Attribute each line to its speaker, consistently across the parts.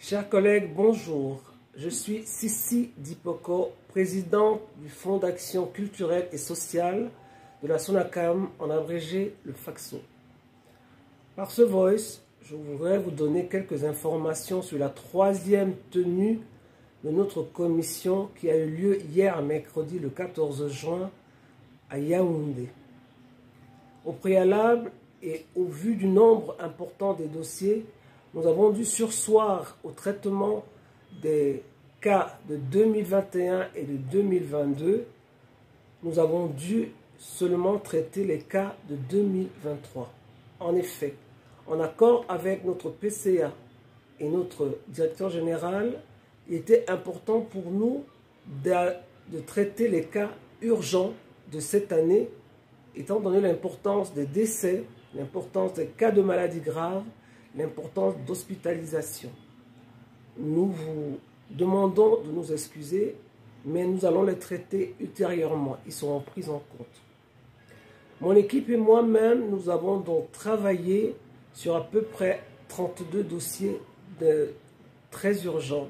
Speaker 1: Chers collègues, bonjour. Je suis Sissi Dipoko, présidente du Fonds d'action culturelle et sociale de la SONACAM, en abrégé le FACSO. Par ce voice, je voudrais vous donner quelques informations sur la troisième tenue de notre commission qui a eu lieu hier mercredi le 14 juin à Yaoundé. Au préalable et au vu du nombre important des dossiers, nous avons dû surseoir au traitement des cas de 2021 et de 2022. Nous avons dû seulement traiter les cas de 2023. En effet, en accord avec notre PCA et notre directeur général, il était important pour nous de traiter les cas urgents de cette année, étant donné l'importance des décès, l'importance des cas de maladies graves, l'importance d'hospitalisation. Nous vous demandons de nous excuser, mais nous allons les traiter ultérieurement. Ils seront pris en compte. Mon équipe et moi-même, nous avons donc travaillé sur à peu près 32 dossiers très urgents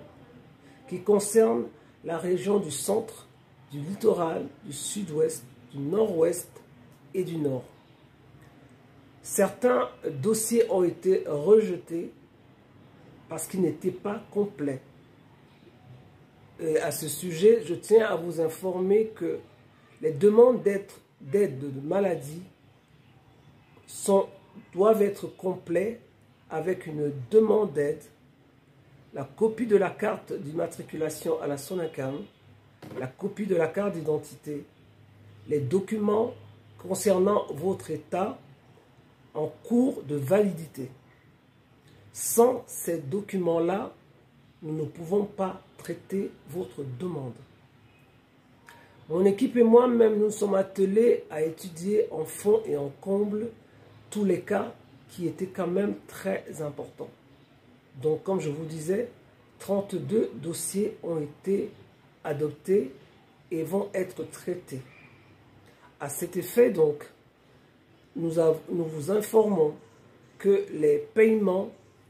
Speaker 1: qui concernent la région du centre, du littoral, du sud-ouest, du nord-ouest et du nord. Certains dossiers ont été rejetés parce qu'ils n'étaient pas complets. Et à ce sujet, je tiens à vous informer que les demandes d'aide de maladie doivent être complètes avec une demande d'aide, la copie de la carte d'immatriculation à la SONACAM, la copie de la carte d'identité, les documents concernant votre état en cours de validité. Sans ces documents-là, nous ne pouvons pas traiter votre demande. Mon équipe et moi-même, nous sommes attelés à étudier en fond et en comble tous les cas qui étaient quand même très importants. Donc, comme je vous disais, 32 dossiers ont été adoptés et vont être traités. À cet effet, donc, nous vous informons que les paiements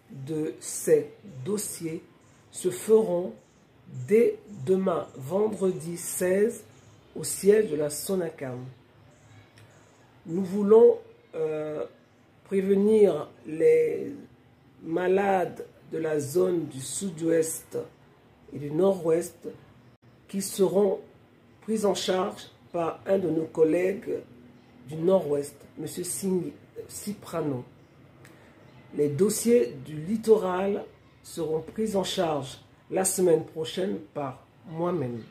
Speaker 1: de ces dossiers se feront dès demain, vendredi 16, au siège de la SONACAM. Nous voulons prévenir les malades de la zone du sud-ouest et du nord-ouest qui seront pris en charge par un de nos collègues du nord-ouest, M. Ciprano. Les dossiers du littoral seront pris en charge la semaine prochaine par moi-même.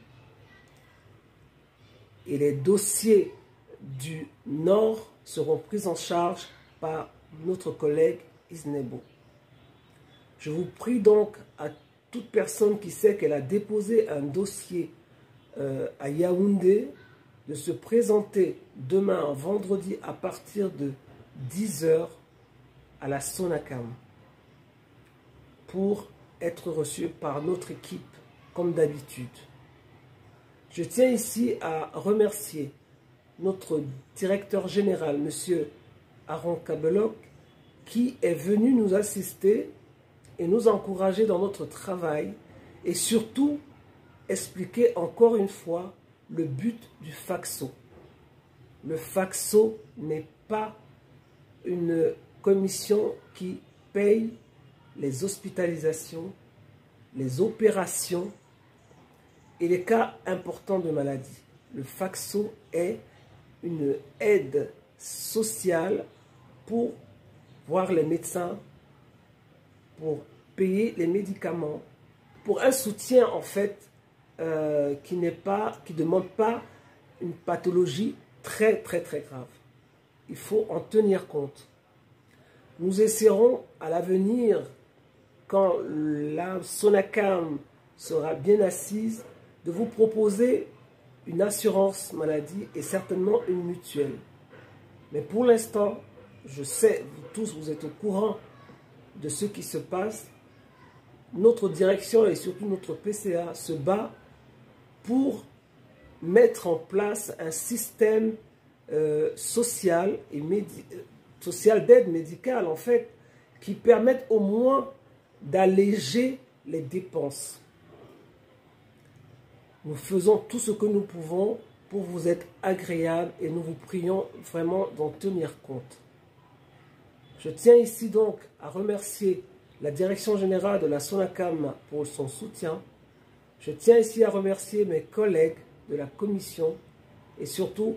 Speaker 1: Et les dossiers du nord seront pris en charge par notre collègue Isnebo. Je vous prie donc à toute personne qui sait qu'elle a déposé un dossier à Yaoundé de se présenter demain, vendredi, à partir de 10 h à la SONACAM pour être reçu par notre équipe comme d'habitude. Je tiens ici à remercier notre directeur général, M. Aaron Kabelok, qui est venu nous assister et nous encourager dans notre travail et surtout expliquer encore une fois le but du FACSO. Le FACSO n'est pas une commission qui paye les hospitalisations, les opérations et les cas importants de maladie. Le FACSO est une aide sociale pour voir les médecins, pour payer les médicaments, pour un soutien en fait qui ne demande pas une pathologie très grave. Il faut en tenir compte. Nous essaierons à l'avenir, quand la SONACAM sera bien assise, de vous proposer une assurance maladie et certainement une mutuelle. Mais pour l'instant, je sais, vous tous, vous êtes au courant de ce qui se passe. Notre direction et surtout notre PCA se bat pour mettre en place un système social d'aide médicale, en fait, qui permette au moins d'alléger les dépenses. Nous faisons tout ce que nous pouvons pour vous être agréable et nous vous prions vraiment d'en tenir compte. Je tiens ici donc à remercier la direction générale de la SONACAM pour son soutien. Je tiens ici à remercier mes collègues de la commission et surtout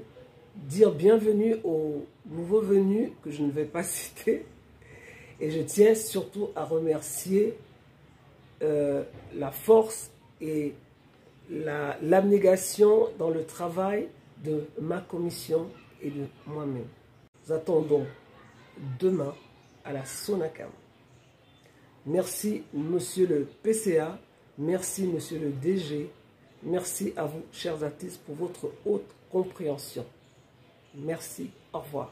Speaker 1: dire bienvenue aux nouveaux venus que je ne vais pas citer. Et je tiens surtout à remercier la force et l'abnégation dans le travail de ma commission et de moi-même. Nous attendons demain à la SONACAM. Merci monsieur le PCA, merci monsieur le DG, merci à vous chers artistes pour votre haute compréhension. Merci, au revoir.